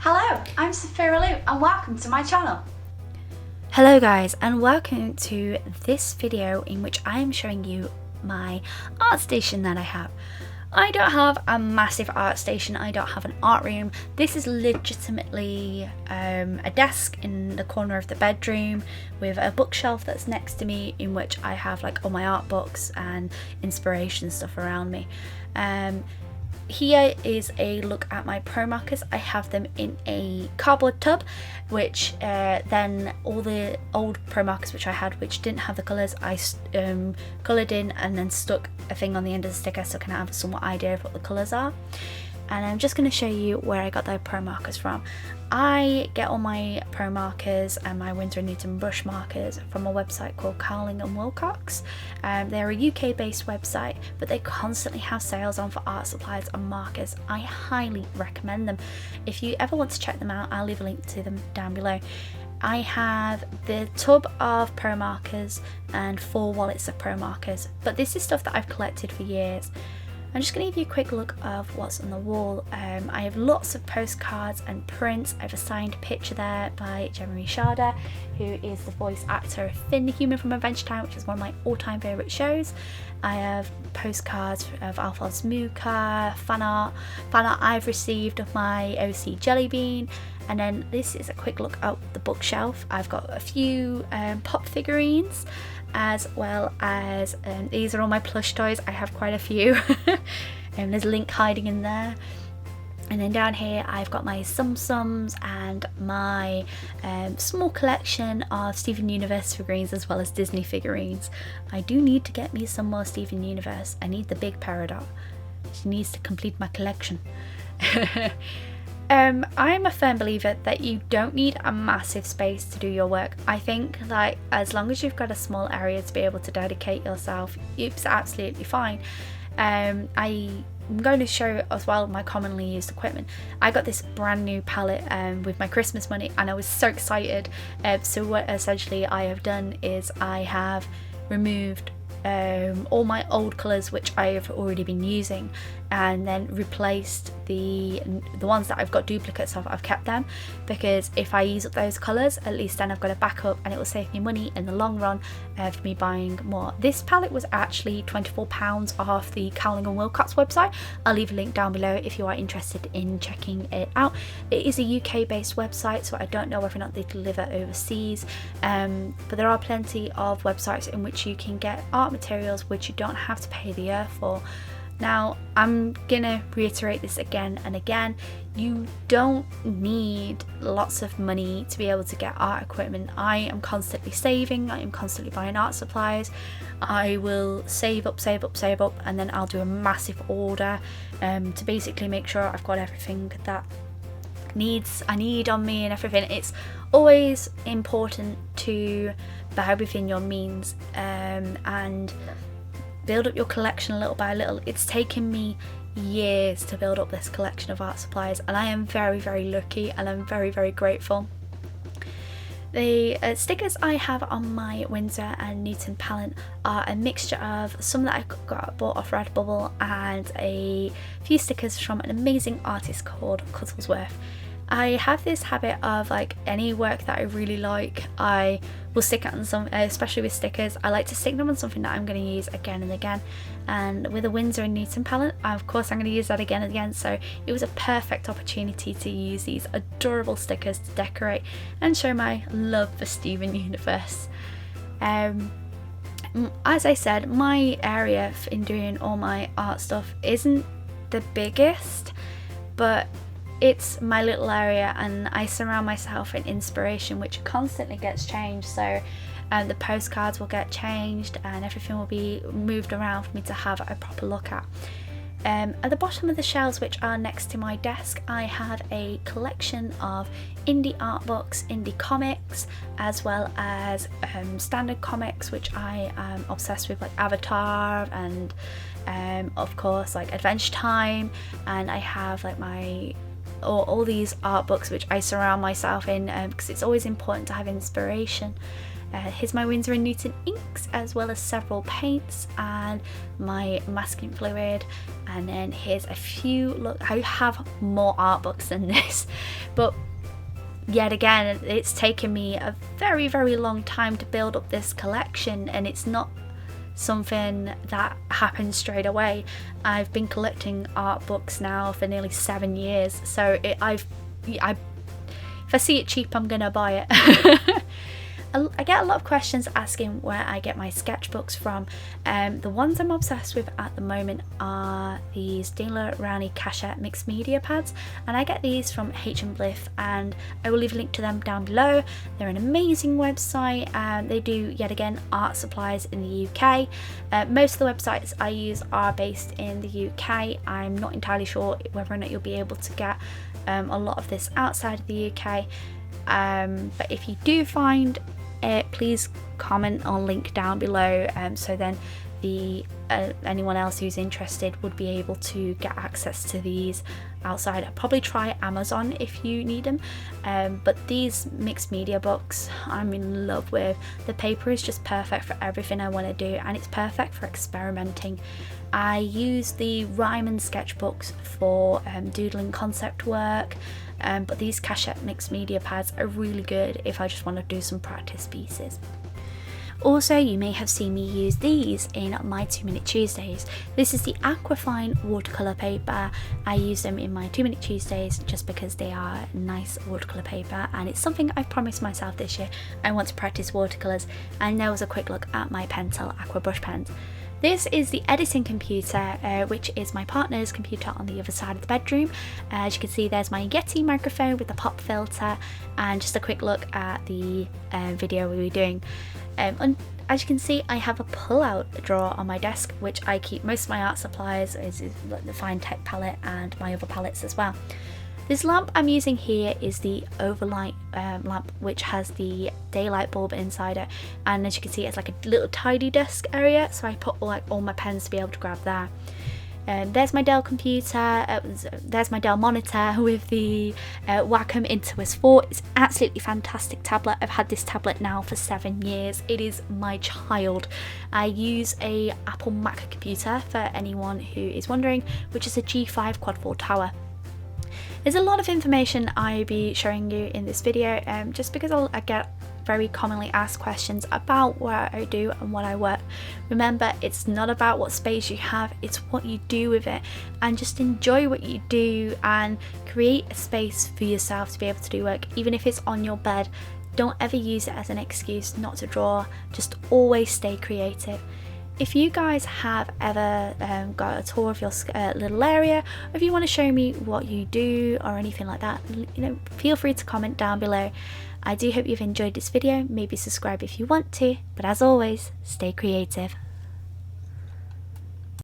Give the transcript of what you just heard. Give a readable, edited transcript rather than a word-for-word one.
Hello, I'm Sophiralou and welcome to my channel. Hello guys, and welcome to this video in which I am showing you my art station that I have. I don't have a massive art station, I don't have an art room. This is legitimately a desk in the corner of the bedroom with a bookshelf that's next to me in which I have like all my art books and inspiration stuff around me. Here is a look at my pro markers. I have them in a cardboard tub, which then all the old pro markers which I had which didn't have the colours, I coloured in and then stuck a thing on the end of the sticker so I can have a somewhat idea of what the colours are. And I'm just going to show you where I got those pro markers from. I get all my pro markers and my Winsor & Newton brush markers from a website called Cowling & Wilcox. They're a UK based website, but they constantly have sales on for art supplies and markers. I highly recommend them. If you ever want to check them out, I'll leave a link to them down below. I have the tub of pro markers and 4 wallets of pro markers, but this is stuff that I've collected for years. I'm just going to give you a quick look of what's on the wall. I have lots of postcards and prints. I have a signed picture there by Gemma Shada, who is the voice actor of Finn the Human from Adventure Time, which is one of my all-time favourite shows. I have postcards of Alphonse Muka, fan art I've received of my OC Jellybean. And then this is a quick look at the bookshelf. I've got a few pop figurines, as well as these are all my plush toys. I have quite a few. And there's Link hiding in there. And then down here I've got my Sum Sums and my small collection of Steven Universe figurines as well as Disney figurines. I do need to get me some more Steven Universe. I need the big Peridot. She needs to complete my collection. I'm a firm believer that you don't need a massive space to do your work. I think like as long as you've got a small area to be able to dedicate yourself, it's absolutely fine. I'm going to show as well my commonly used equipment. I got this brand new palette with my Christmas money and I was so excited. So what essentially I have done is I have removed all my old colours which I have already been using, and then replaced the ones that I've got duplicates of. I've kept them because if I use up those colours, at least then I've got a backup and it will save me money in the long run for me buying more. This palette was actually £24 off the Cowling & Wilcox website. I'll leave a link down below if you are interested in checking it out. It is a UK based website, so I don't know whether or not they deliver overseas, but there are plenty of websites in which you can get art materials which you don't have to pay the earth for. Now, I'm gonna reiterate this again and again, you don't need lots of money to be able to get art equipment. I am constantly saving, I am constantly buying art supplies. I will save up, and then I'll do a massive order to basically make sure I've got everything that I need on me and everything. It's always important to buy within your means and build up your collection little by little. It's taken me years to build up this collection of art supplies and I am very, very lucky and I'm very, very grateful. The stickers I have on my Winsor & Newton palette are a mixture of some that I bought off Redbubble and a few stickers from an amazing artist called Cuttlesworth. I have this habit of like any work that I really like, I will stick it on some, especially with stickers, I like to stick them on something that I'm going to use again and again. And with a Winsor & Newton palette, of course I'm going to use that again and again, so it was a perfect opportunity to use these adorable stickers to decorate and show my love for Steven Universe. As I said, my area in doing all my art stuff isn't the biggest, but it's my little area and I surround myself in inspiration which constantly gets changed, so the postcards will get changed and everything will be moved around for me to have a proper look at. At the bottom of the shelves which are next to my desk, I have a collection of indie art books, indie comics, as well as standard comics which I am obsessed with, like Avatar and of course like Adventure Time, and I have like my all these art books which I surround myself in because it's always important to have inspiration. Here's my Winsor & Newton inks, as well as several paints and my masking fluid. And then here's a few, look, I have more art books than this, but yet again, it's taken me a very, very long time to build up this collection, and it's not something that happens straight away. I've been collecting art books now for nearly 7 years, so if I see it cheap, I'm gonna buy it. I get a lot of questions asking where I get my sketchbooks from. The ones I'm obsessed with at the moment are these Daler Rowney Cachette mixed media pads, and I get these from H&Bliff, and I will leave a link to them down below. They're an amazing website, and they do, yet again, art supplies in the UK. Most of the websites I use are based in the UK. I'm not entirely sure whether or not you'll be able to get a lot of this outside of the UK, but if you do find it, please comment or link down below, so then anyone else who's interested would be able to get access to these outside. I'll probably try Amazon if you need them, but these mixed media books I'm in love with. The paper is just perfect for everything I want to do, and it's perfect for experimenting. I use the Ryman sketchbooks for doodling concept work, but these Cachette mixed media pads are really good if I just want to do some practice pieces. Also, you may have seen me use these in my 2 Minute Tuesdays. This is the Aquafine watercolour paper. I use them in my 2 Minute Tuesdays just because they are nice watercolour paper, and it's something I've promised myself this year. I want to practice watercolours, and there was a quick look at my Pentel Aqua brush pens. This is the editing computer, which is my partner's computer on the other side of the bedroom. As you can see, there's my Yeti microphone with the pop filter, and just a quick look at the video we were doing. And as you can see, I have a pull-out drawer on my desk, which I keep most of my art supplies, is the Fine Tech palette and my other palettes as well. This lamp I'm using here is the Overlight lamp, which has the daylight bulb inside it, and as you can see, it's like a little tidy desk area, so I put all my pens to be able to grab there. There's my Dell computer, there's my Dell monitor with the Wacom Intuos 4. It's an absolutely fantastic tablet. I've had this tablet now for 7 years. It is my child. I use a Apple Mac computer for anyone who is wondering, which is a G5 Quad 4 tower. There's a lot of information I'll be showing you in this video, just because I get very commonly asked questions about what I do and what I work. Remember, it's not about what space you have, it's what you do with it, and just enjoy what you do and create a space for yourself to be able to do work, even if it's on your bed. Don't ever use it as an excuse not to draw, just always stay creative. If you guys have ever got a tour of your little area, or if you want to show me what you do or anything like that, feel free to comment down below. I do hope you've enjoyed this video. Maybe subscribe if you want to, but as always, stay creative.